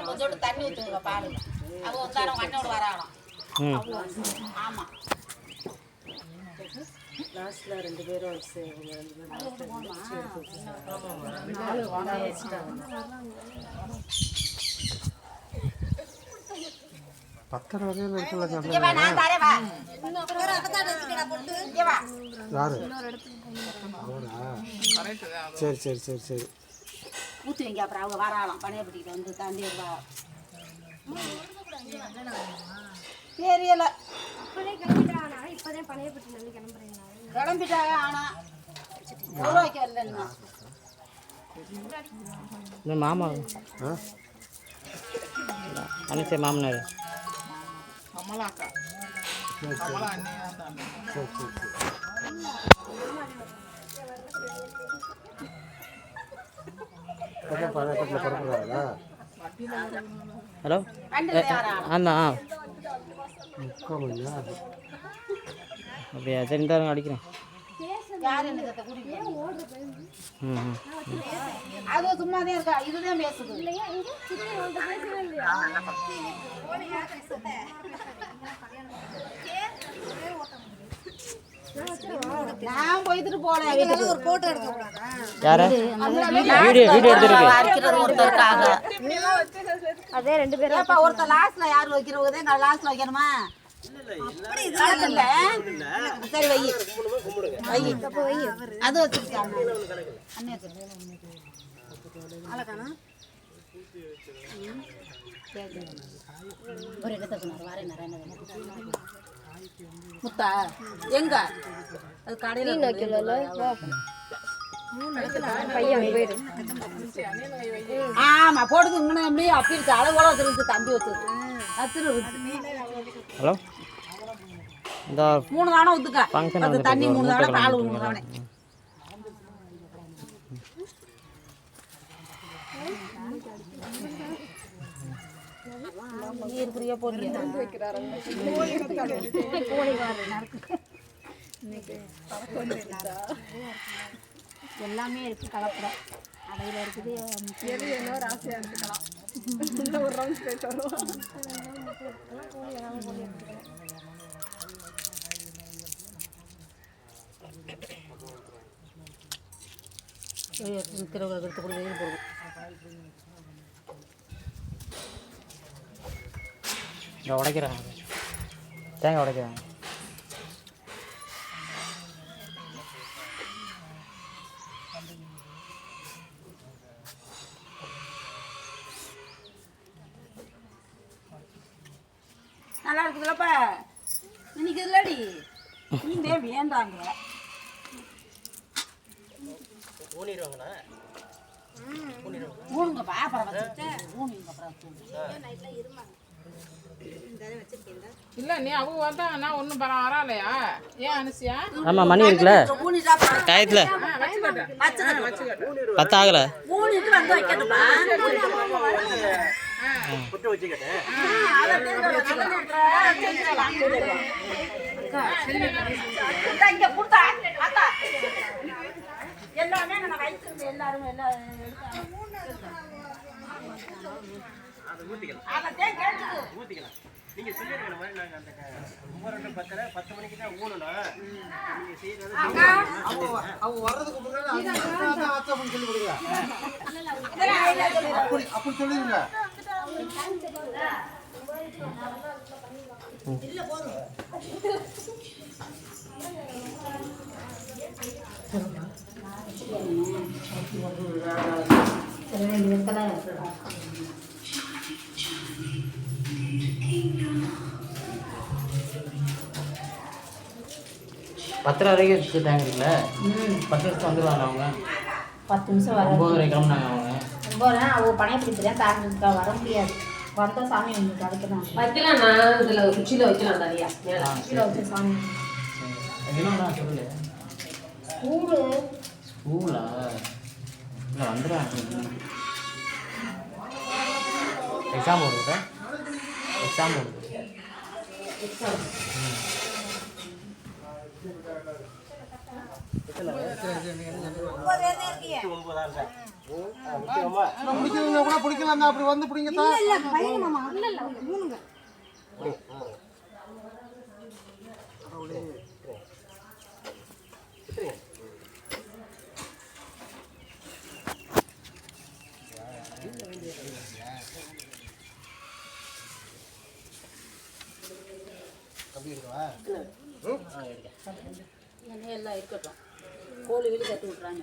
கொஞ்சோண்டு தண்ணி ஊற்றுங்க பால் அது வந்தாலும் அண்ணோட வராகலாம். ஆமாம் லாஸ்ட்ல 2 பேரும் பத்தரை வரையில் இருக்குல்ல சரி சரி சரி சரி ஊற்றி வைங்க. அப்புறம் அவங்க வராகலாம் பனையப்பட்டிக்கிட்ட வந்து தாண்டி வருவா. தெரியல கிளம்பிட்டாங்க. ஆனால் ரூபாய்க்கு வரலன்னா இந்த மாமா அனுசே மாமனார் கமலாக்கா கமலா அண்ணி சரி சரி சரி பழையப்பட்டில் பிறப்புறாங்களா? ஹலோ ஆண்ணா அப்படியா சரி தாருங்க அடிக்கிறேன். அது சும்மாதான் இருக்கா இதுதான் பேசுது. நான் போயிட்டு போனேன் வீட்டுக்கு. ஒரு போட்டோ எடுக்க கூடாதா? யாரு வீடியோ எடுத்துருக்கு அடிக்கிறது ஒருத்தருக்காக. அதே 2 பேரும் ஏப்பா ஒருத்தர் லாஸ்ட்ல யார் வைக்கிறவங்க நான் லாஸ்ட்ல வைக்கணுமா? இல்ல சரி வை வை அது வச்சிருக்காங்க அண்ணே அழகானா ஒரு இடத்த சொன்னார் வரேன் நிறைய முத்தா எங்க அது கடையில் வைக்கல பையன் போயிடு. ஆமா போடுது முன்னாடி அப்படி இருக்கு அளவோட வச்சிருக்கு தம்பி வச்சிருக்கு. ஹலோ இந்த 3 தானே ஊத்துக்க ஃபங்க்ஷன் அது தண்ணி 3 தானே பால் 3 தானே. இருக்கிறியா போறியா எல்லாமே இருக்கு கலப்படம் அடையில இருக்குது. எது என்ன ஒரு ஆசையா இருக்கலாம். ஒரு ரவுண்ட் போயிட்டு வருவோம். எடுத்து கூட வெயில் போடுது. உடைக்கிறாங்க தேங்காய் உடைக்கிறாங்க. நல்லா இருக்குதுல்லப்ப இன்னைக்கு இல்லடி நீங்க வேண்டாங்க ஊனுங்க பாப்பறம் ஊனுங்க இல்ல நீ அவங்க வந்தாங்கன்னா ஒன்றும் வராலையா? ஏன் அனுசியா? ஆமாம் மணி இருக்குல்ல டயத்தில் வச்சுக்கட்டு 10 ஆகலை. ஊனிட்டு வந்து வைக்கணுமா? எல்லாமே நான் வைக்கிறது எல்லாரும் நீங்க சொல்லிருக்கிற மாதிரி நாங்க அந்த 10 மணிக்கு தான் ஊனணும். நீங்க செய்யறது அவங்க வர்றதுக்கு முன்னாடி சொல்லி கொடுங்க. அப்படி சொல்லிருங்க. பத்தரை வரைக்கும் டைம் இருக்குல்ல. 10 நிமிஷம் வந்துடுவாங்க அவங்க. 10 நிமிஷம் வர 9:30 கிளம்புனாங்க அவங்க. 9 அவங்க பணைய பிடிக்கிறேன் தாங்க வர முடியாது. வந்தா சாமி வந்து அதுக்கு தான் வைக்கலாம். நான் இதுல குச்சியில வைக்கலாம் நிறையா குச்சியில வச்சு சாமி என்னடா சொல்லு ஸ்கூலா இல்லை வந்துடுறாங்க. எக்ஸாம் போடுது எக்ஸாம் போடுது. 9 சார். முக்கியமா பிடிக்கிறவங்க கூட பிடிக்கலாம் தான், அப்படி வந்து பிடிங்கத்தான். அப்படி இருக்கவா? எல்லாம் இருக்கட்டும் கோழி வீடு கட்டி விட்றாங்க